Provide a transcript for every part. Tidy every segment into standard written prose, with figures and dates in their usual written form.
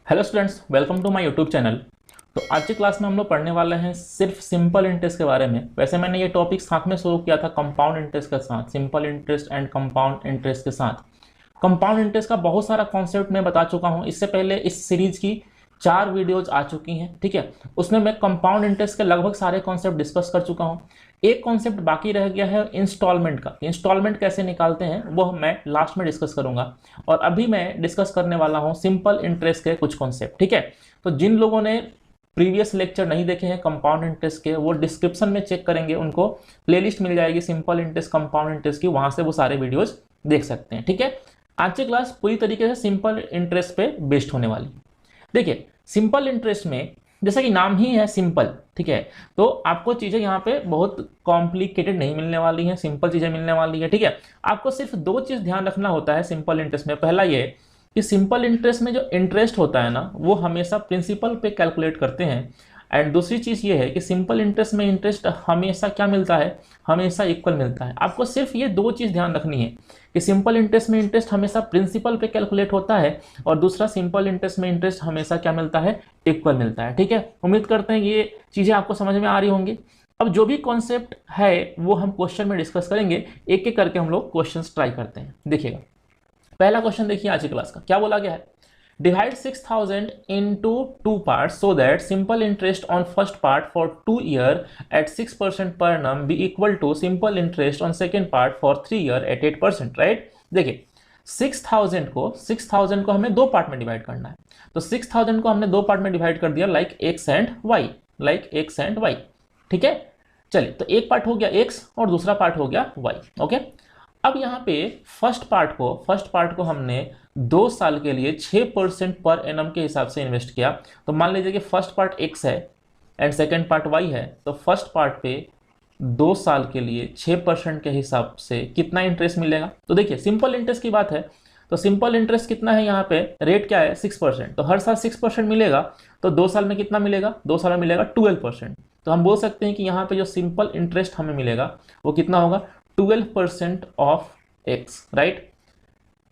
Hello students, welcome to my YouTube channel. तो आज की क्लास में हम लोग पढ़ने वाले हैं सिर्फ सिंपल इंटरेस्ट के बारे में। वैसे मैंने ये टॉपिक साथ में शुरू किया था कंपाउंड इंटरेस्ट के साथ, simple interest and compound interest के साथ। कंपाउंड इंटरेस्ट का बहुत सारा कॉन्सेप्ट मैं बता चुका हूँ। इससे पहले इस सीरीज की 4 वीडियोज आ चुकी हैं, ठीक है। उसमें मैं कंपाउंड इंटरेस्ट के लगभग सारे कॉन्सेप्ट डिस्कस कर चुका हूँ। एक कॉन्सेप्ट बाकी रह गया है इंस्टॉलमेंट का। इंस्टॉलमेंट कैसे निकालते हैं वो मैं लास्ट में डिस्कस करूंगा। और अभी मैं डिस्कस करने वाला हूँ सिंपल इंटरेस्ट के कुछ कॉन्सेप्ट, ठीक है। तो जिन लोगों ने प्रीवियस लेक्चर नहीं देखे हैं कंपाउंड इंटरेस्ट के, वो डिस्क्रिप्शन में चेक करेंगे, उनको प्लेलिस्ट मिल जाएगी सिंपल इंटरेस्ट कंपाउंड इंटरेस्ट की, वहां से वो सारे वीडियोज देख सकते हैं, ठीक है। आज की क्लास पूरी तरीके से सिंपल इंटरेस्ट पे बेस्ड होने वाली। देखिए, सिंपल इंटरेस्ट में जैसा कि नाम ही है सिंपल, ठीक है, तो आपको चीज़ें यहाँ पे बहुत कॉम्प्लिकेटेड नहीं मिलने वाली हैं, सिंपल चीज़ें मिलने वाली है, ठीक है। आपको सिर्फ 2 चीज़ ध्यान रखना होता है सिंपल इंटरेस्ट में। पहला ये कि सिंपल इंटरेस्ट में जो इंटरेस्ट होता है ना, वो हमेशा प्रिंसिपल पे कैलकुलेट करते हैं। एंड दूसरी चीज़ ये है कि सिंपल इंटरेस्ट में इंटरेस्ट हमेशा क्या मिलता है, हमेशा इक्वल मिलता है। आपको सिर्फ ये 2 चीज़ ध्यान रखनी है कि सिंपल इंटरेस्ट में इंटरेस्ट हमेशा प्रिंसिपल पे कैलकुलेट होता है, और दूसरा सिंपल इंटरेस्ट में इंटरेस्ट हमेशा क्या मिलता है, इक्वल मिलता है, ठीक है। उम्मीद करते हैं ये चीज़ें आपको समझ में आ रही होंगी। अब जो भी कॉन्सेप्ट है वो हम क्वेश्चन में डिस्कस करेंगे, एक एक करके हम लोग क्वेश्चन ट्राई करते हैं। देखिएगा, पहला क्वेश्चन देखिए आज की क्लास का, क्या बोला गया है। Divide 6000 into 2 parts so that simple interest on first part for 2 year at 6% per annum be equal to simple interest on second part for 3 year at 8%, right? देखिए, 6000 को हमें 2 पार्ट में डिवाइड करना है। तो 6000 को हमने 2 पार्ट में डिवाइड कर दिया, लाइक x एंड y, ठीक है। चलिए, तो एक पार्ट हो गया x और दूसरा पार्ट हो गया y, ओके। अब यहाँ पे फर्स्ट पार्ट को हमने 2 साल के लिए 6% पर एनम के हिसाब से इन्वेस्ट किया। तो मान लीजिए कि फर्स्ट पार्ट x है एंड सेकेंड पार्ट y है, तो फर्स्ट पार्ट पे 2 साल के लिए 6% के हिसाब से कितना इंटरेस्ट मिलेगा। तो देखिए, सिंपल इंटरेस्ट की बात है, तो सिंपल इंटरेस्ट कितना है, यहाँ पे रेट क्या है 6%, तो हर साल 6% मिलेगा। तो 2 साल में कितना मिलेगा, 2 साल में मिलेगा 12%। तो हम बोल सकते हैं कि यहाँ पे जो सिंपल इंटरेस्ट हमें मिलेगा वो कितना होगा, 12% of x, right.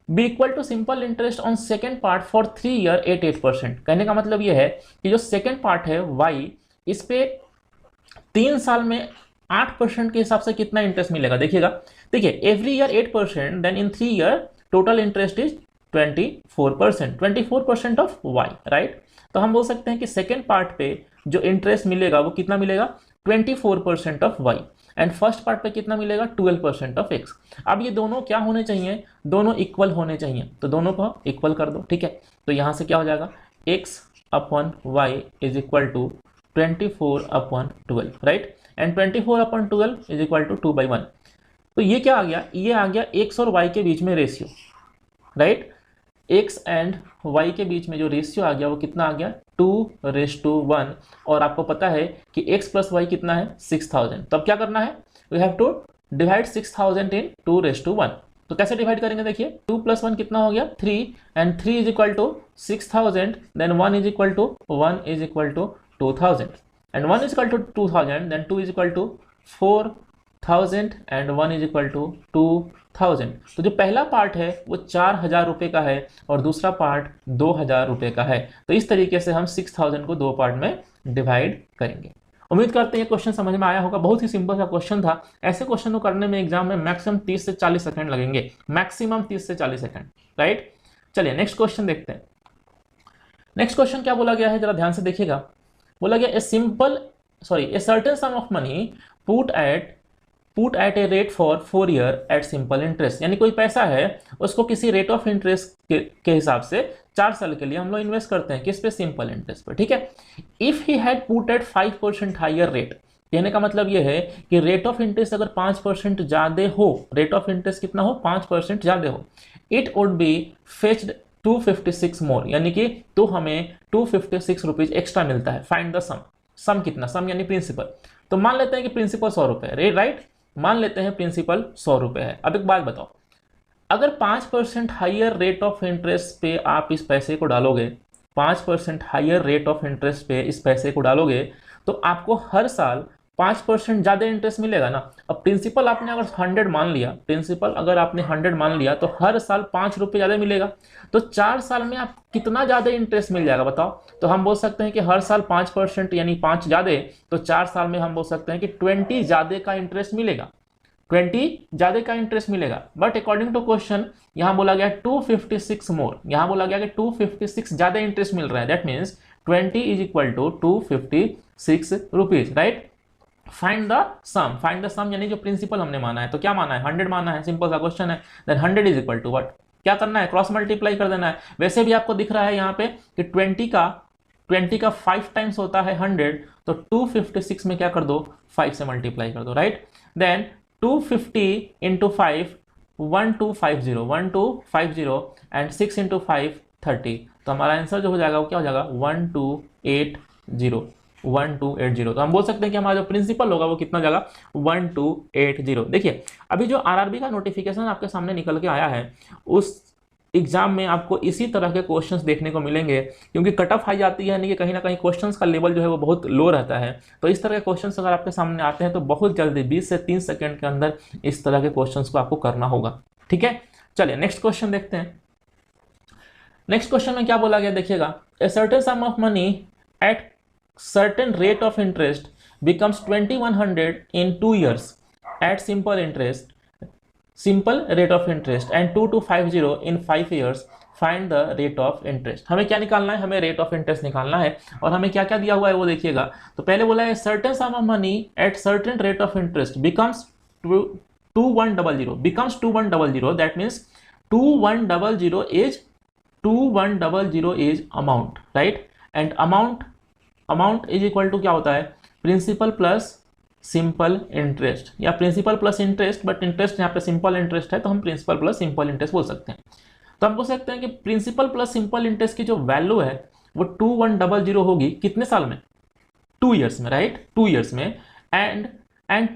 B equal to simple interest on second part for 3 year at 8%। कहने का मतलब ये है कि जो सेकेंड पार्ट है y, इस पे 3 साल में 8% के हिसाब से कितना इंटरेस्ट मिलेगा। देखिएगा, देखिए, every year 8%, then in 3 year total interest is 24% of y, right. तो हम बोल सकते हैं कि सेकेंड पार्ट पे जो इंटरेस्ट मिलेगा वो कितना मिलेगा, 24% of y, and first part पे कितना मिलेगा, 12% ऑफ x। अब ये दोनों क्या होने चाहिए, दोनों इक्वल होने चाहिए, तो दोनों को इक्वल कर दो, ठीक है। तो यहाँ से क्या हो जाएगा, x upon y is equal to 24/12, right, and 24/12 is equal to 2/1। तो ये क्या आ गया, ये आ गया x और y के बीच में ratio, right. x and y के बीच में जो रेशियो आ गया वो कितना आ गया, 2:1। और आपको पता है कि x प्लस वाई कितना है, 6000। तब क्या करना है, वी हैव टू डिवाइड 6000 इन 2:1। तो कैसे डिवाइड करेंगे, देखिए, 2 + 1 कितना हो गया, 3, and 3 is equal to 6000, then 1 is equal to 2000, and 1 is equal to 2000, then 2 is equal to 4000, and 1 is equal to 2000। तो जो पहला पार्ट है वो 4000 रुपये का है और दूसरा पार्ट 2000 रुपये का है। तो इस तरीके से हम 6000 को 2 पार्ट में डिवाइड करेंगे। उम्मीद करते हैं ये क्वेश्चन समझ में आया होगा। बहुत ही सिंपल सा क्वेश्चन था। ऐसे क्वेश्चन को करने में एग्जाम में मैक्सिमम 30 से 40 सेकंड लगेंगे, मैक्सिमम 30 से 40 सेकंड, राइट। चलिए नेक्स्ट क्वेश्चन देखते हैं। नेक्स्ट क्वेश्चन क्या बोला गया है, जरा ध्यान से देखिएगा। बोला गया a certain sum of money put at a rate for 4 year at simple interest. यानी कोई पैसा है, उसको किसी रेट ऑफ इंटरेस्ट के हिसाब से 4 साल के लिए हम लोग इन्वेस्ट करते हैं, किस पे, सिंपल इंटरेस्ट पे, ठीक है। If he had put at 5% higher rate, कहने का मतलब यह है कि रेट ऑफ इंटरेस्ट अगर 5% ज्यादा हो, रेट ऑफ इंटरेस्ट कितना हो, 5% ज्यादा हो, इट वुड बी फेच्ड 256 मोर, यानी कि तो हमें 256 रुपीज एक्स्ट्रा मिलता है। फाइंड द सम कितना, सम यानी प्रिंसिपल। तो मान लेते हैं कि प्रिंसिपल 100 रुपये, राइट, मान लेते हैं प्रिंसिपल 100 रुपये है। अब एक बात बताओ, अगर 5% हायर रेट ऑफ इंटरेस्ट पे आप इस पैसे को डालोगे, 5% हायर रेट ऑफ इंटरेस्ट पे इस पैसे को डालोगे, तो आपको हर साल 5% ज़्यादा इंटरेस्ट मिलेगा ना। अब प्रिंसिपल आपने अगर 100 मान लिया, प्रिंसिपल अगर आपने 100 मान लिया तो हर साल 5 रुपये ज़्यादा मिलेगा। तो 4 साल में आप कितना ज़्यादा इंटरेस्ट मिल जाएगा बताओ। तो हम बोल सकते हैं कि हर साल 5% यानी 5 ज़्यादा, तो 4 साल में हम बोल सकते हैं कि 20 ज़्यादा का इंटरेस्ट मिलेगा, 20 ज़्यादा का इंटरेस्ट मिलेगा। बट अकॉर्डिंग टू क्वेश्चन यहाँ बोला गया 256 मोर, यहाँ बोला गया कि 256 ज़्यादा इंटरेस्ट मिल रहा है। That means 20 is equal to 256 rupees, right. Find the sum, find the sum यानी जो प्रिंसिपल हमने माना है, तो क्या माना है 100 माना है, सिंपल सा क्वेश्चन है। Then 100 is equal to what, क्या करना है क्रॉस मल्टीप्लाई कर देना है। वैसे भी आपको दिख रहा है यहाँ पे कि 20 का 5 टाइम्स होता है 100, तो 256 में क्या कर दो 5 से मल्टीप्लाई कर दो, right. Then 250 into 5 1250, 1250 and 6 into 5 30, तो हमारा आंसर जो हो जाएगा वो क्या हो जाएगा 1280, 1280। तो हम बोल सकते हैं कि हमारा जो प्रिंसिपल होगा वो कितना जाएगा 1280। देखिए अभी जो आरआरबी का नोटिफिकेशन आपके सामने निकल के आया है, उस एग्जाम में आपको इसी तरह के क्वेश्चंस देखने को मिलेंगे, क्योंकि कट ऑफ हाई जाती है, यानी कि कहीं ना कहीं क्वेश्चंस का लेवल जो है वो बहुत लो रहता है। तो इस तरह के क्वेश्चंस अगर आपके सामने आते हैं तो बहुत जल्दी 20 से 3 सेकंड के अंदर इस तरह के क्वेश्चंस को आपको करना होगा, ठीक है। चलिए नेक्स्ट क्वेश्चन देखते हैं। नेक्स्ट क्वेश्चन में क्या बोला गया देखिएगा, ए certain sum of money at certain rate of interest becomes 2100 in 2 years at simple rate of interest and 2250 in 5 years, find the rate of interest। हमें क्या निकालना है, हमें रेट ऑफ इंटरेस्ट निकालना है। और हमें क्या क्या दिया हुआ है वो देखिएगा। तो पहले बोला है certain sum of money at certain rate of interest becomes 2100, becomes 2100, that means 2100 is amount, right। and amount is equal to क्या होता है प्रिंसिपल प्लस सिंपल इंटरेस्ट, या principal plus interest, but interest यहाँ पे सिंपल इंटरेस्ट है तो हम principal plus simple interest बोल सकते हैं। तो हम बोल सकते हैं कि प्रिंसिपल प्लस सिंपल इंटरेस्ट की जो वैल्यू है वो 2100 होगी कितने साल में 2 ईयर्स में, राइट 2 ईयर्स में। एंड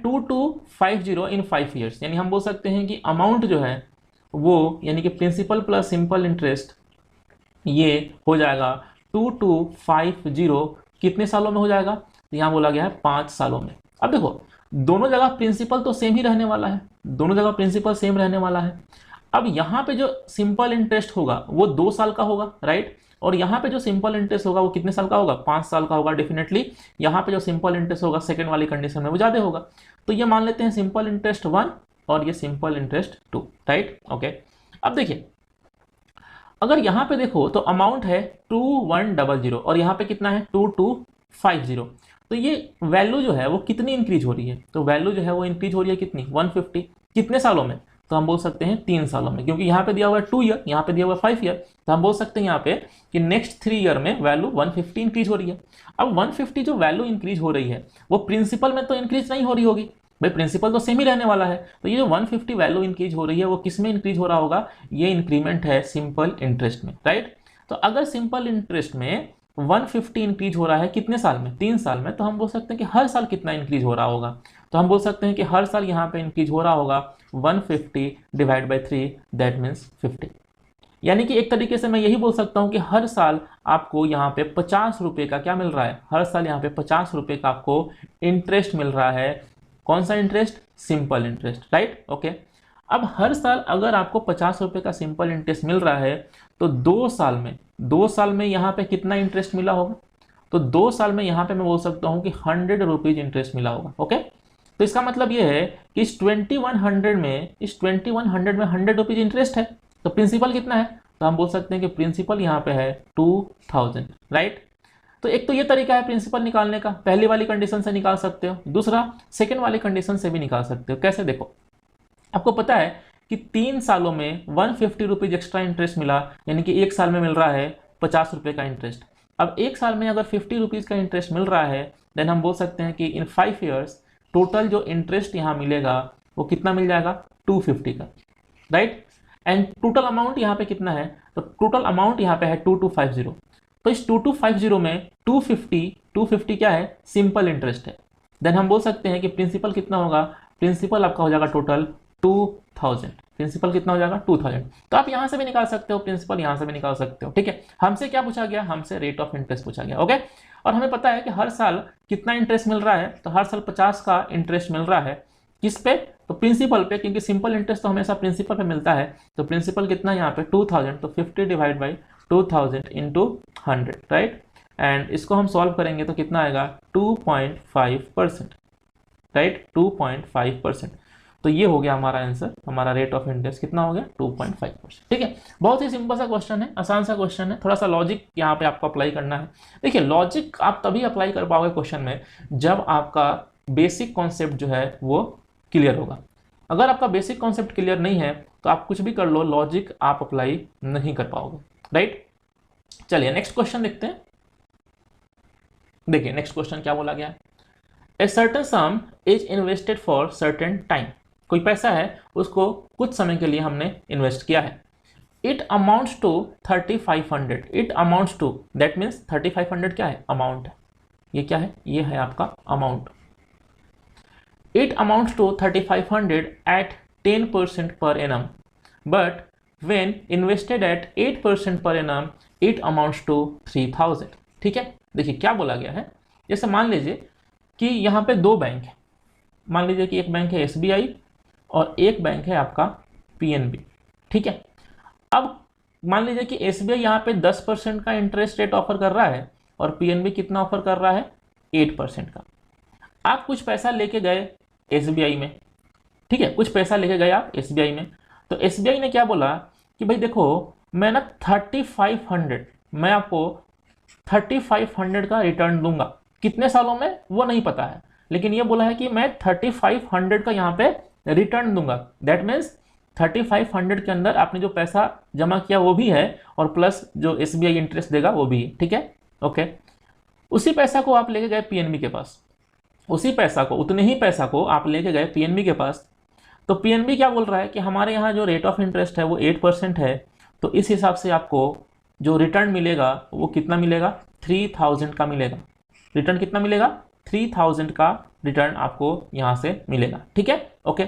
2250 इन 5 ईयर्स, यानी हम बोल सकते हैं कि अमाउंट जो है वो यानी कि प्रिंसिपल प्लस सिंपल इंटरेस्ट ये हो जाएगा 2250 कितने सालों में हो जाएगा, तो यहाँ बोला गया है 5 सालों में। अब देखो दोनों जगह प्रिंसिपल तो सेम ही रहने वाला है, दोनों जगह प्रिंसिपल सेम रहने वाला है। अब यहाँ पे जो सिंपल इंटरेस्ट होगा वो 2 साल का होगा, राइट। और यहाँ पे जो सिंपल इंटरेस्ट होगा वो कितने साल का होगा 5 साल का होगा डेफिनेटली। यहाँ पे जो सिंपल इंटरेस्ट होगा सेकेंड वाली कंडीशन में वो ज़्यादा होगा। तो ये मान लेते हैं सिंपल इंटरेस्ट 1 और ये सिंपल इंटरेस्ट 2, राइट ओके। अब देखिए अगर यहाँ पे देखो तो अमाउंट है 2100 और यहाँ पे कितना है 2250, तो ये वैल्यू जो है वो कितनी इंक्रीज हो रही है, तो वैल्यू जो है वो इंक्रीज हो रही है कितनी 150, कितने सालों में, तो हम बोल सकते हैं 3 सालों में, क्योंकि यहाँ पे दिया हुआ है 2 ईयर, यहाँ पे दिया हुआ है 5 ईयर, तो हम बोल सकते हैं यहाँ पे कि नेक्स्ट 3 ईयर में वैल्यू 150 इंक्रीज हो रही है। अब 150 जो वैल्यू इंक्रीज हो रही है वो प्रिंसिपल में तो इंक्रीज नहीं हो रही होगी, भाई प्रिंसिपल तो सेम ही रहने वाला है। तो ये जो 150 वैल्यू इंक्रीज हो रही है वो किस में इंक्रीज हो रहा होगा, ये इंक्रीमेंट है सिंपल इंटरेस्ट में, राइट। तो अगर सिंपल इंटरेस्ट में 150 इंक्रीज हो रहा है कितने साल में 3 साल में, तो हम बोल सकते हैं कि हर साल कितना इंक्रीज हो रहा होगा, तो हम बोल सकते हैं कि हर साल यहाँ पे इंक्रीज हो रहा होगा 150 डिवाइड बाई 3 दैट मीन्स 50। यानी कि एक तरीके से मैं यही बोल सकता हूँ कि हर साल आपको यहाँ पे 50 रुपये का क्या मिल रहा है, हर साल यहाँ पे 50 रुपये का आपको इंटरेस्ट मिल रहा है। कौन सा interest, simple interest, right okay. अब हर साल अगर आपको 50 रुपये का सिंपल इंटरेस्ट मिल रहा है तो 2 साल में यहाँ पे कितना इंटरेस्ट मिला होगा, तो 2 साल में यहाँ पे मैं बोल सकता हूँ कि 100 रुपीज इंटरेस्ट मिला होगा, ओके। तो इसका मतलब ये है कि इस 2100 में 100 रुपीज इंटरेस्ट है, तो प्रिंसिपल कितना है, तो हम बोल सकते हैं कि प्रिंसिपल यहाँ पे है 2000, राइट। तो एक तो ये तरीका है प्रिंसिपल निकालने का, पहली वाली कंडीशन से निकाल सकते हो, दूसरा सेकेंड वाली कंडीशन से भी निकाल सकते हो। कैसे, देखो आपको पता है कि 3 सालों में 150 रुपीज एक्स्ट्रा इंटरेस्ट मिला, यानी कि 1 साल में मिल रहा है 50 रुपये का इंटरेस्ट। अब 1 साल में अगर 50 रुपीज़ का इंटरेस्ट मिल रहा है देन हम बोल सकते हैं कि इन 5 ईयर्स टोटल जो इंटरेस्ट यहाँ मिलेगा वो कितना मिल जाएगा 250 का, राइट। एंड टोटल अमाउंट यहाँ पे कितना है, तो टोटल अमाउंट यहाँ पे है 2250। तो इस 2250 में 250 क्या है, सिंपल इंटरेस्ट है। देन हम बोल सकते हैं कि प्रिंसिपल कितना होगा, प्रिंसिपल आपका हो जाएगा टोटल 2000, प्रिंसिपल कितना हो जाएगा 2000। तो आप यहाँ से भी निकाल सकते हो प्रिंसिपल, यहाँ से भी निकाल सकते हो, ठीक है। हमसे क्या पूछा गया, हमसे रेट ऑफ इंटरेस्ट पूछा गया, ओके। और हमें पता है कि हर साल कितना इंटरेस्ट मिल रहा है, तो हर साल 50 का इंटरेस्ट मिल रहा है, किस पे, तो प्रिंसिपल पे, क्योंकि सिंपल इंटरेस्ट तो हमेशा प्रिंसिपल पे मिलता है। तो प्रिंसिपल कितना यहाँ पे 2000, तो 50 divide by 2000 into 100, right. And इसको हम सॉल्व करेंगे तो कितना आएगा 2.5%, राइट, 2.5%। तो ये हो गया हमारा आंसर, हमारा रेट ऑफ इंटरेस्ट कितना हो गया 2.5%, ठीक है। बहुत ही सिंपल सा क्वेश्चन है, आसान सा क्वेश्चन है, थोड़ा सा लॉजिक यहाँ पे आपको अप्लाई करना है। देखिए लॉजिक आप तभी अप्लाई कर पाओगे क्वेश्चन में जब आपका बेसिक कॉन्सेप्ट जो है वो क्लियर होगा। अगर आपका बेसिक कॉन्सेप्ट क्लियर नहीं है तो आप कुछ भी कर लो, लॉजिक आप अप्लाई नहीं कर पाओगे, राइट। चलिए नेक्स्ट क्वेश्चन देखते हैं। देखिए नेक्स्ट क्वेश्चन क्या बोला गया है, ए certain some is invested for certain time. कोई पैसा है उसको कुछ समय के लिए हमने इन्वेस्ट किया है। It amounts to 3500, it amounts to, that means 3500 क्या है, अमाउंट है, ये क्या है, ये है आपका amount. It amounts to 3500 at 10% per annum, but when invested at 8% per annum, it amounts to 3000। ठीक है, देखिए क्या बोला गया है। जैसे मान लीजिए कि यहाँ पे दो बैंक है, मान लीजिए कि एक बैंक है SBI और एक बैंक है आपका PNB, ठीक है। अब मान लीजिए कि SBI यहाँ पे 10% का इंटरेस्ट रेट ऑफर कर रहा है और PNB कितना ऑफर कर रहा है, 8% का। आप कुछ पैसा लेके गए SBI में, ठीक है, कुछ पैसा लेके गए आप SBI में, तो SBI ने क्या बोला कि भाई देखो मैं ना 3500, मैं आपको 3500 का रिटर्न दूंगा, कितने सालों में वो नहीं पता है, लेकिन ये बोला है कि मैं 3500 का यहाँ पे रिटर्न दूंगा। दैट मीन्स 3500 के अंदर आपने जो पैसा जमा किया वो भी है और प्लस जो SBI इंटरेस्ट देगा वो भी है, ठीक है, ओके। उसी पैसा को आप लेके गए PNB के पास, उसी पैसा को, उतने ही पैसा को आप लेके गए PNB के पास, तो PNB क्या बोल रहा है कि हमारे यहाँ जो रेट ऑफ इंटरेस्ट है वो 8% है, तो इस हिसाब से आपको जो रिटर्न मिलेगा वो कितना मिलेगा, 3000 का मिलेगा। रिटर्न कितना मिलेगा, 3000 का रिटर्न आपको यहाँ से मिलेगा, ठीक है, ओके।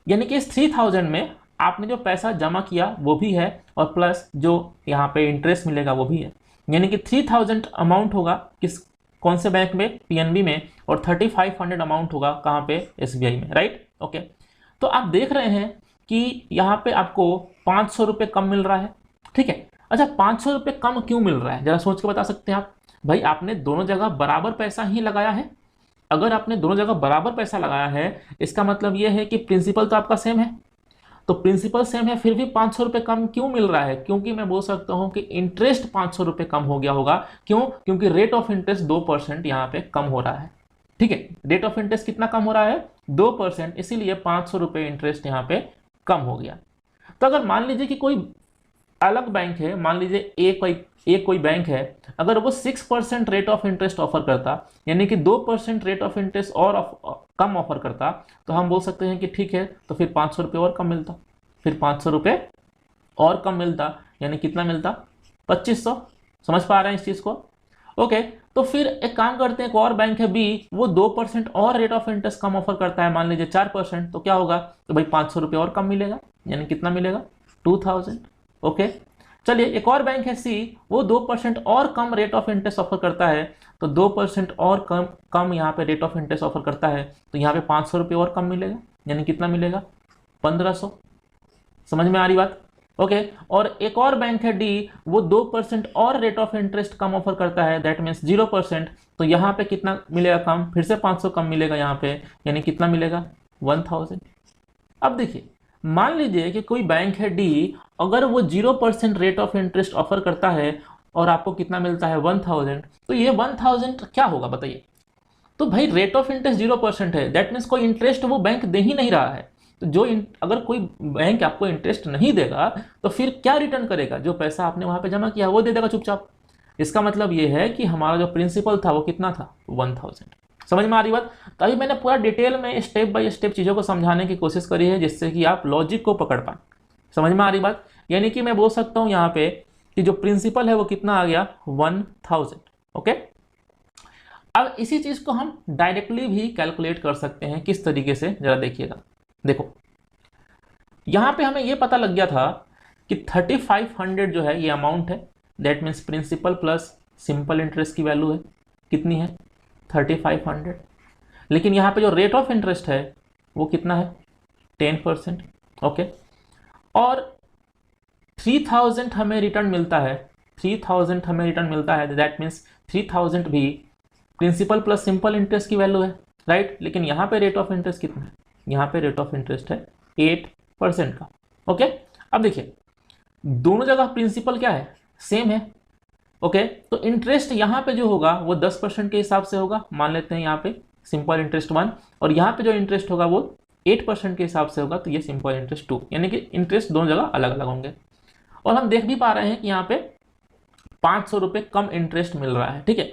यानी कि इस 3000 में आपने जो पैसा जमा किया वो भी है और प्लस जो यहाँ पे इंटरेस्ट मिलेगा वो भी है, यानी कि 3000 अमाउंट होगा किस, कौन से बैंक में, PNB में, और 3500 अमाउंट होगा कहाँ पे, SBI में, राइट, ओके। तो आप देख रहे हैं कि यहाँ पे आपको 500 रुपये कम मिल रहा है, ठीक है। अच्छा 500 रुपये कम क्यों मिल रहा है, जरा सोच के बता सकते हैं आप। भाई आपने दोनों जगह बराबर पैसा ही लगाया है। अगर आपने दोनों जगह बराबर पैसा लगाया है इसका मतलब ये है कि प्रिंसिपल तो आपका सेम है, तो प्रिंसिपल सेम है फिर भी 500 रुपये कम क्यों मिल रहा है, क्योंकि मैं बोल सकता हूं कि इंटरेस्ट 500 रुपये कम हो गया होगा। क्यों, क्योंकि रेट ऑफ इंटरेस्ट 2% यहाँ पे कम हो रहा है, ठीक है। रेट ऑफ इंटरेस्ट कितना कम हो रहा है, 2%, इसीलिए 500 रुपये इंटरेस्ट यहाँ पे कम हो गया। तो अगर मान लीजिए कि कोई अलग बैंक है, मान लीजिए एक कोई बैंक है, अगर वो 6% रेट ऑफ इंटरेस्ट ऑफर करता, यानी कि 2% रेट ऑफ इंटरेस्ट और कम ऑफर करता, तो हम बोल सकते हैं कि ठीक है, तो फिर 500 रुपये और कम मिलता, फिर 500 रुपये और कम मिलता, यानी कितना मिलता, 2500। समझ पा रहे हैं इस चीज़ को, ओके। तो फिर एक काम करते हैं, एक और बैंक है B, वो 2% और rate of interest come offer करता है, मान लीजिए 4%, तो क्या होगा, तो भाई 500 रुपये और कम मिलेगा, यानी कितना मिलेगा, 2000, ओके। चलिए एक और बैंक है C, वो 2% और कम रेट ऑफ इंटरेस्ट ऑफर करता है, तो 2% और कम यहाँ पे रेट ऑफ इंटरेस्ट ऑफर करता है, तो यहाँ पे 500 रुपये और कम मिलेगा, यानी कितना मिलेगा, 1500। समझ में आ रही बात, ओके। और एक और बैंक है D, वो 2% और rate of interest come offer करता है, दैट मीन्स 0%, तो यहाँ पे कितना मिलेगा कम, फिर से 500 कम मिलेगा यहाँ पे, यानी कितना मिलेगा, 1000। अब देखिए मान लीजिए कि कोई बैंक है D, अगर वो 0% रेट ऑफ इंटरेस्ट ऑफर करता है और आपको कितना मिलता है, 1000, तो ये 1000 क्या होगा बताइए। तो भाई रेट ऑफ इंटरेस्ट 0% है, दैट मीन्स कोई इंटरेस्ट वो बैंक दे ही नहीं रहा है। तो अगर कोई बैंक आपको इंटरेस्ट नहीं देगा तो फिर क्या रिटर्न करेगा, जो पैसा आपने वहां पे जमा किया वो दे देगा चुपचाप। इसका मतलब ये है कि हमारा जो प्रिंसिपल था वो कितना था, 1000। समझ में आ रही बात। तो अभी मैंने पूरा डिटेल में स्टेप बाय स्टेप चीज़ों को समझाने की कोशिश करी है जिससे कि आप लॉजिक को पकड़ पाए। समझ में आ रही बात, यानी कि मैं बोल सकता हूँ यहाँ पे कि जो प्रिंसिपल है वो कितना आ गया, 1000, ओके। अब इसी चीज़ को हम डायरेक्टली भी कैलकुलेट कर सकते हैं, किस तरीके से, जरा देखिएगा। देखो यहाँ पे हमें ये पता लग गया था कि 3500 जो है ये अमाउंट है, that means principal plus simple interest की वैल्यू है, कितनी है 3500। लेकिन यहाँ पे जो रेट ऑफ इंटरेस्ट है वो कितना है 10%। ओके, और 3000 हमें रिटर्न मिलता है, 3000 हमें रिटर्न मिलता है, दैट मीन्स 3000 भी प्रिंसिपल प्लस सिंपल इंटरेस्ट की वैल्यू है, राइट। लेकिन यहाँ पे रेट ऑफ इंटरेस्ट कितना है, यहाँ पे रेट ऑफ इंटरेस्ट है 8% का। ओके, अब देखिए दोनों जगह प्रिंसिपल क्या है, सेम है। ओके, तो इंटरेस्ट यहाँ पे जो होगा वो 10% के हिसाब से होगा, मान लेते हैं यहाँ पे सिंपल इंटरेस्ट 1, और यहाँ पे जो इंटरेस्ट होगा वो 8% के हिसाब से होगा, तो ये सिंपल इंटरेस्ट 2, यानी कि इंटरेस्ट दोनों जगह अलग अलग होंगे। और हम देख भी पा रहे हैं कि यहाँ पे 500 रुपये कम इंटरेस्ट मिल रहा है, ठीक है।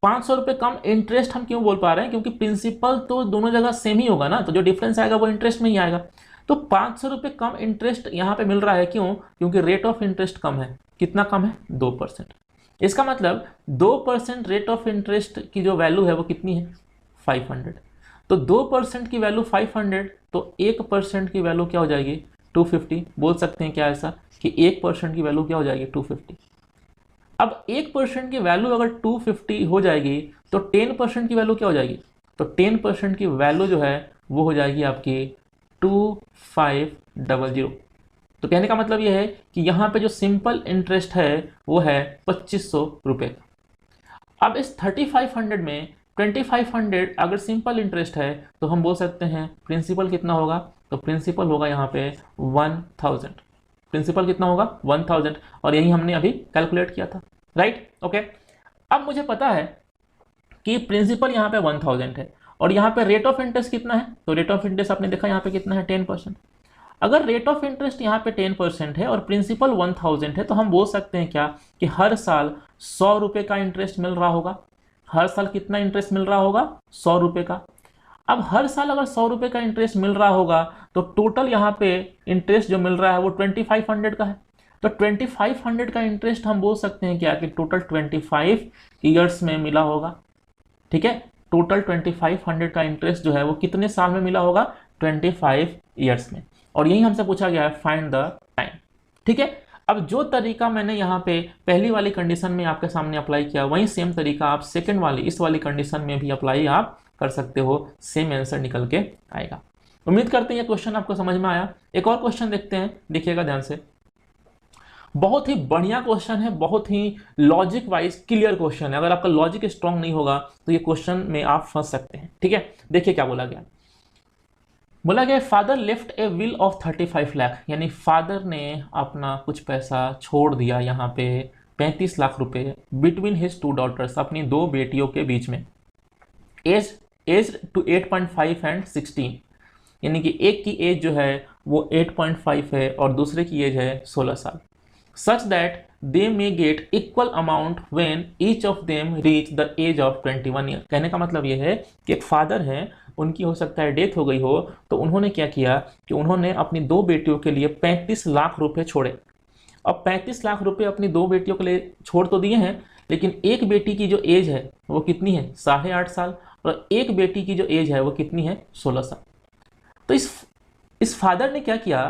500 रुपये कम इंटरेस्ट हम क्यों बोल पा रहे हैं, क्योंकि प्रिंसिपल तो दोनों जगह सेम ही होगा ना, तो जो डिफरेंस आएगा वो इंटरेस्ट में ही आएगा। तो 500 रुपये कम इंटरेस्ट यहाँ पे मिल रहा है, क्यों, क्योंकि रेट ऑफ इंटरेस्ट कम है, कितना कम है 2%। इसका मतलब 2% रेट ऑफ इंटरेस्ट की जो वैल्यू है वो कितनी है 500। तो 2% की वैल्यू 500, तो 1% की वैल्यू क्या हो जाएगी 250। बोल सकते हैं क्या ऐसा कि 1% की वैल्यू क्या हो जाएगी 250। अब 1% की वैल्यू अगर 250 हो जाएगी तो 10% की वैल्यू क्या हो जाएगी, तो 10% की वैल्यू जो है वो हो जाएगी आपकी 2500। तो कहने का मतलब ये है कि यहाँ पे जो सिंपल इंटरेस्ट है वो है 2500 रुपये का। अब इस 3500 में 2500 अगर सिंपल इंटरेस्ट है तो हम बोल सकते हैं प्रिंसिपल कितना होगा, तो प्रिंसिपल होगा यहाँ पे 1000। प्रिंसिपल कितना होगा 1000, और यही हमने अभी कैलकुलेट किया था, राइट। ओके, अब मुझे पता है कि प्रिंसिपल यहाँ पे 1000 है और यहाँ पे रेट ऑफ इंटरेस्ट कितना है, तो रेट ऑफ इंटरेस्ट आपने देखा यहाँ पे कितना है 10%। अगर रेट ऑफ इंटरेस्ट यहाँ पे 10% है और प्रिंसिपल 1000 है, तो हम बोल सकते हैं क्या कि हर साल 100 रुपये का इंटरेस्ट मिल रहा होगा। हर साल कितना इंटरेस्ट मिल रहा होगा 100 रुपये का। अब हर साल अगर 100 रुपये का इंटरेस्ट मिल रहा होगा तो टोटल यहाँ पे इंटरेस्ट जो मिल रहा है वो 2500 का है। तो 2500 का इंटरेस्ट हम बोल सकते हैं क्या कि टोटल 25 ईयर्स में मिला होगा, ठीक है। टोटल 2500 का इंटरेस्ट जो है वो कितने साल में मिला होगा 25 ईयर्स में, और यही हमसे पूछा गया है फाइंड द टाइम, ठीक है। अब जो तरीका मैंने यहाँ पे पहली वाली कंडीशन में आपके सामने अप्लाई किया, वही सेम तरीका आप सेकंड वाली इस वाली कंडीशन में भी अप्लाई आप कर सकते हो, सेम आंसर निकल के आएगा। उम्मीद करते हैं ये क्वेश्चन आपको समझ में आया। एक और क्वेश्चन देखते हैं, देखिएगा ध्यान से। बहुत ही बढ़िया क्वेश्चन है, बहुत ही लॉजिक वाइज क्लियर क्वेश्चन है। अगर आपका लॉजिक स्ट्रांग नहीं होगा तो ये क्वेश्चन में आप फंस सकते हैं, ठीक है। देखिए क्या बोला गया, बोला गया father left A will of 35 lakh, यानी फादर ने अपना कुछ पैसा छोड़ दिया यहाँ पे 35 लाख रुपए बिटवीन हिज 2 डॉटर्स, अपनी 2 बेटियों के बीच में, एज टू 8.5 एंड 16, यानी कि एक की एज जो है वो 8.5 है और दूसरे की एज है 16 साल, such that they may get equal amount when each of them reach the age of 21 year. कहने का मतलब ये है कि एक फादर है, उनकी हो सकता है डेथ हो गई हो, तो उन्होंने क्या किया कि उन्होंने अपनी 2 बेटियों के लिए 35 लाख रुपए छोड़े। अब 35 लाख रुपए अपनी 2 बेटियों के लिए छोड़ तो दिए हैं, लेकिन एक बेटी की जो एज है वो कितनी है 8.5 साल, और एक बेटी की जो एज है वो कितनी है 16 साल। तो इस फादर ने क्या किया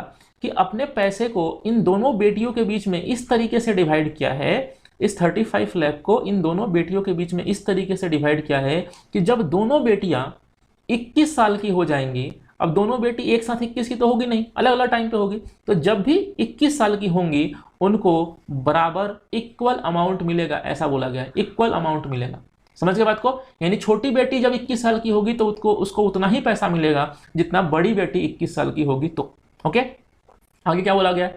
कि अपने पैसे को इन दोनों बेटियों के बीच में इस तरीके से डिवाइड किया है, इस 35 लाख को इन दोनों बेटियों के बीच में इस तरीके से डिवाइड किया है कि जब दोनों बेटियां 21 साल की हो जाएंगी, अब दोनों बेटी एक साथ 21 की तो होगी नहीं, अलग अलग टाइम पे होगी, तो जब भी 21 साल की होंगी उनको बराबर इक्वल अमाउंट मिलेगा, ऐसा बोला गया है, इक्वल अमाउंट मिलेगा। समझ गए बात को, यानी छोटी बेटी जब 21 साल की होगी तो उसको उतना ही पैसा मिलेगा जितना बड़ी बेटी 21 साल की होगी। तो ओके, आगे क्या बोला गया,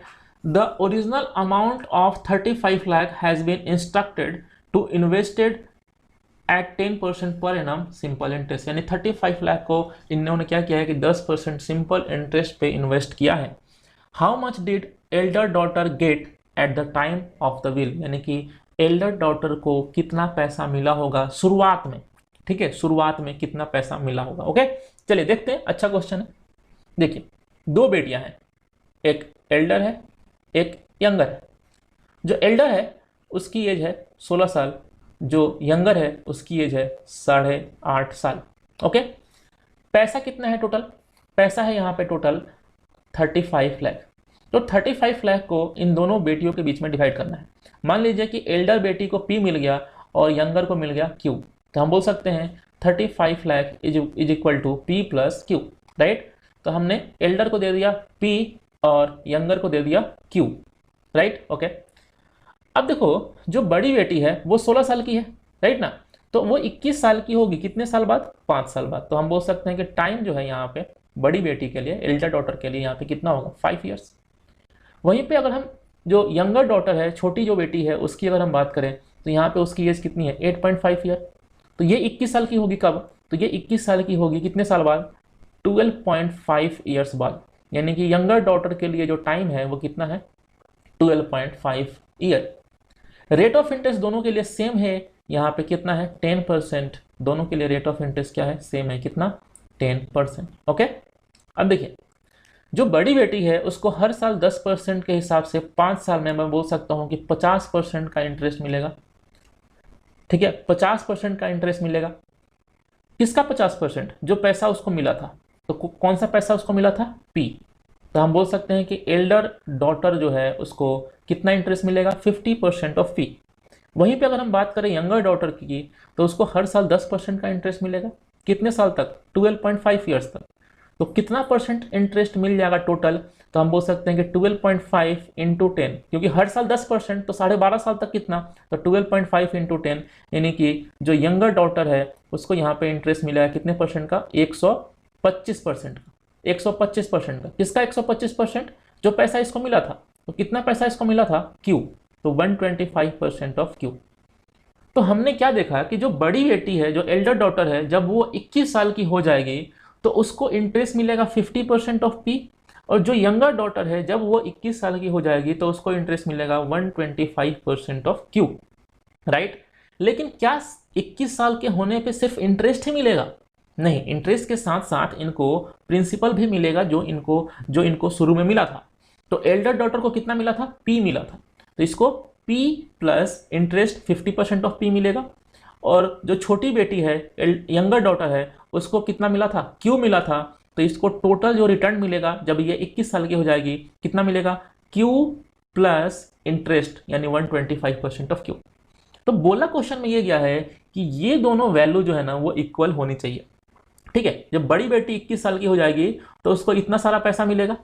the original amount of 35 lakh has been instructed to invested at 10% per annum simple interest, यानी 35 लाख को इन्होंने क्या किया है कि 10% सिंपल इंटरेस्ट पे इन्वेस्ट किया है। How much did elder daughter get at the time of the will, यानी कि एल्डर डॉटर को कितना पैसा मिला होगा शुरुआत में, ठीक है, शुरुआत में कितना पैसा मिला होगा। ओके, चलिए देखते हैं, अच्छा क्वेश्चन है। देखिए 2 बेटियां हैं, एक एल्डर है एक यंगर है। जो एल्डर है उसकी एज है 16 साल, जो यंगर है उसकी एज है 8.5 साल। ओके, पैसा कितना है टोटल, पैसा है यहाँ पे टोटल 35 लाख। तो 35 लाख को इन दोनों बेटियों के बीच में डिवाइड करना है। मान लीजिए कि एल्डर बेटी को P मिल गया और यंगर को मिल गया Q, तो हम बोल सकते हैं 35 lakh is equal to P plus Q, right. तो हमने एल्डर को दे दिया P और यंगर को दे दिया Q, राइट, ओके। अब देखो जो बड़ी बेटी है वो 16 साल की है, राइट ना, तो वो 21 साल की होगी कितने साल बाद, 5 साल बाद। तो हम बोल सकते हैं कि टाइम जो है यहाँ पे बड़ी बेटी के लिए, एल्डर डॉटर के लिए यहाँ पे कितना होगा, 5 ईयर्स। वहीं पे अगर हम जो यंगर डॉटर है, छोटी जो बेटी है, उसकी अगर हम बात करें तो यहाँ पे उसकी एज कितनी है, 8.5 ईयर। तो ये 21 साल की होगी कब, तो ये 21 साल की होगी कितने साल बाद, 12.5 ईयर्स बाद। यानी कि यंगर डॉटर के लिए जो टाइम है वो कितना है, 12.5 ईयर। रेट ऑफ इंटरेस्ट दोनों के लिए सेम है, यहाँ पे कितना है, 10%। दोनों के लिए रेट ऑफ इंटरेस्ट क्या है, सेम है, कितना, 10%, ओके। अब देखिए जो बड़ी बेटी है उसको हर साल 10% के हिसाब से 5 साल में मैं बोल सकता हूँ कि 50% का इंटरेस्ट मिलेगा, ठीक है, 50% का इंटरेस्ट मिलेगा। किसका 50%, जो पैसा उसको मिला था। तो कौन सा पैसा उसको मिला था, P। तो हम बोल सकते हैं कि एल्डर डॉटर जो है उसको कितना इंटरेस्ट मिलेगा, 50% ऑफ P। वहीं पे अगर हम बात करें यंगर डॉटर की, तो उसको हर साल 10% का इंटरेस्ट मिलेगा, कितने साल तक, 12.5 ईयर्स तक। तो कितना परसेंट इंटरेस्ट मिल जाएगा टोटल, तो हम बोल सकते हैं कि 12.5 इंटू 10, क्योंकि हर साल 10%, तो 12.5 साल तक कितना, तो 12.5 इंटू 10, यानी कि जो यंगर डॉटर है उसको यहाँ पे इंटरेस्ट मिलेगा कितने परसेंट का, 125% का, 125% का। किसका 125%, जो पैसा इसको मिला था। तो कितना पैसा इसको मिला था, Q, तो 125% ऑफ Q। तो हमने क्या देखा कि जो बड़ी बेटी है, जो एल्डर डॉटर है, जब वो 21 साल की हो जाएगी तो उसको इंटरेस्ट मिलेगा 50% ऑफ P, और जो यंगर डॉटर है जब वो 21 साल की हो जाएगी तो उसको इंटरेस्ट मिलेगा 125% ऑफ Q, राइट। लेकिन क्या 21 साल के होने पे सिर्फ इंटरेस्ट ही मिलेगा, नहीं, इंटरेस्ट के साथ साथ इनको प्रिंसिपल भी मिलेगा जो इनको शुरू में मिला था। तो एल्डर डॉटर को कितना मिला था, P मिला था, तो इसको P plus interest 50% of P मिलेगा। और जो छोटी बेटी है, यंगर डॉटर है, उसको कितना मिला था, Q मिला था, तो इसको टोटल जो रिटर्न मिलेगा जब ये 21 साल की हो जाएगी कितना मिलेगा, Q प्लस इंटरेस्ट, यानी 125% ऑफ Q। तो बोला क्वेश्चन में ये गया है कि ये दोनों वैल्यू जो है ना वो इक्वल होनी चाहिए, ठीक है। जब बड़ी बेटी 21 साल की हो जाएगी तो उसको इतना सारा पैसा मिलेगा,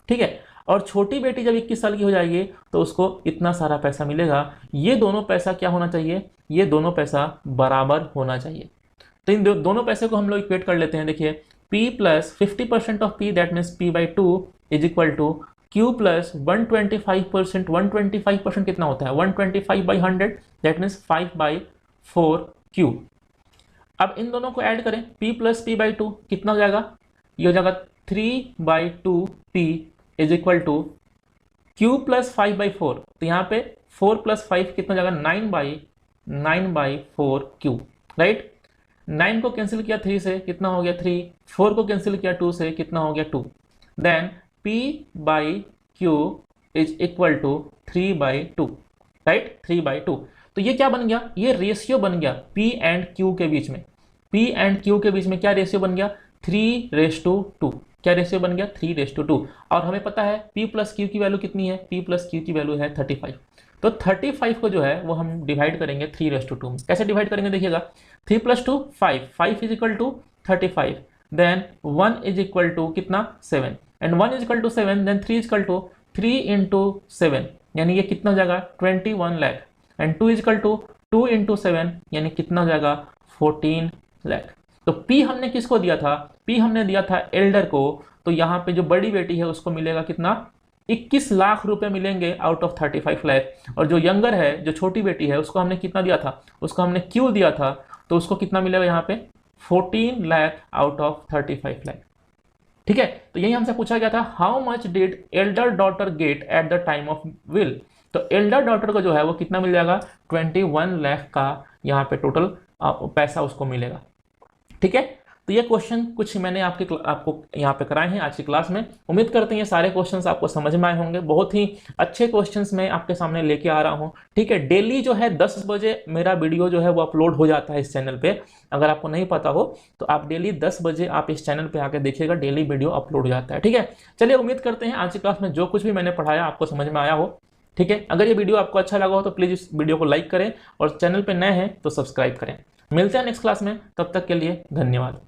ठीक है, और छोटी बेटी जब 21 साल की हो जाएगी तो उसको इतना सारा पैसा मिलेगा। ये दोनों पैसा क्या होना चाहिए, ये दोनों पैसा बराबर होना चाहिए। तो इन दोनों पैसे को हम लोग इक्वेट कर लेते हैं। देखिए P plus 50% of P, that means P/2 is equal to Q plus 125%। 125% कितना होता है, 125/100, दैट मीन्स 5/4Q। अब इन दोनों को ऐड करें, P प्लस P/2 कितना हो जाएगा, ये हो जाएगा 3/2P is equal to Q plus 5/4। तो यहाँ पे 4 प्लस 5 कितना हो जाएगा, 9/4Q, राइट। 9 को कैंसिल किया 3 से, कितना हो गया 3, 4 को कैंसिल किया 2 से, कितना हो गया 2। Then P/Q is equal to 3/2, right, 3/2। तो ये क्या बन गया, ये रेशियो बन गया P एंड Q के बीच में। P एंड Q के बीच में क्या रेशियो बन गया, 3:2। क्या रेशियो बन गया, 3:2। और हमें पता है P प्लस Q की वैल्यू कितनी है, P प्लस Q की वैल्यू है 35। तो 35 को जो है वो हम डिवाइड करेंगे 3:2 में। कैसे डिवाइड करेंगे, देखिएगा 3 + 2 5, 5 is equal to 35, then 1 is equal to कितना 7, and 1 is equal to 7, then 3 is equal to 3 × 7, यानी ये कितना हो जाएगा 21 lakh, and 2 is equal to 2 × 7, यानी कितना हो जाएगा 14 लाख। तो P हमने किसको दिया था, P हमने दिया था एल्डर को। तो यहाँ पे जो बड़ी बेटी है उसको मिलेगा कितना, 21 लाख रुपए मिलेंगे आउट ऑफ 35 लाख। और जो यंगर है, जो छोटी बेटी है, उसको हमने कितना दिया था, उसको हमने Q दिया था, तो उसको कितना मिलेगा यहाँ पे 14 लाख आउट ऑफ 35 लाख, ठीक है। तो यही हमसे पूछा गया था, how much did elder daughter get at the time of will. तो एल्डर डॉटर को जो है वो कितना मिल जाएगा, 21 लाख का यहाँ पे टोटल पैसा उसको मिलेगा, ठीक है। तो ये क्वेश्चन कुछ मैंने आपको यहाँ पे कराए हैं आज की क्लास में। उम्मीद करते हैं ये सारे क्वेश्चंस आपको समझ में आए होंगे। बहुत ही अच्छे क्वेश्चंस मैं आपके सामने लेके आ रहा हूँ। ठीक है, डेली जो है 10 बजे मेरा वीडियो जो है वो अपलोड हो जाता है इस चैनल पे। अगर आपको नहीं पता हो तो आप डेली 10 बजे आप इस चैनल पे आके देखिएगा, डेली वीडियो अपलोड हो जाता है। ठीक है, चलिए उम्मीद करते हैं आज की क्लास में जो कुछ भी मैंने पढ़ाया आपको समझ में आया हो। ठीक है, अगर ये वीडियो आपको अच्छा लगा हो तो प्लीज़ इस वीडियो को लाइक करें और चैनल पे नए हैं तो सब्सक्राइब करें। मिलते हैं नेक्स्ट क्लास में, तब तक के लिए धन्यवाद।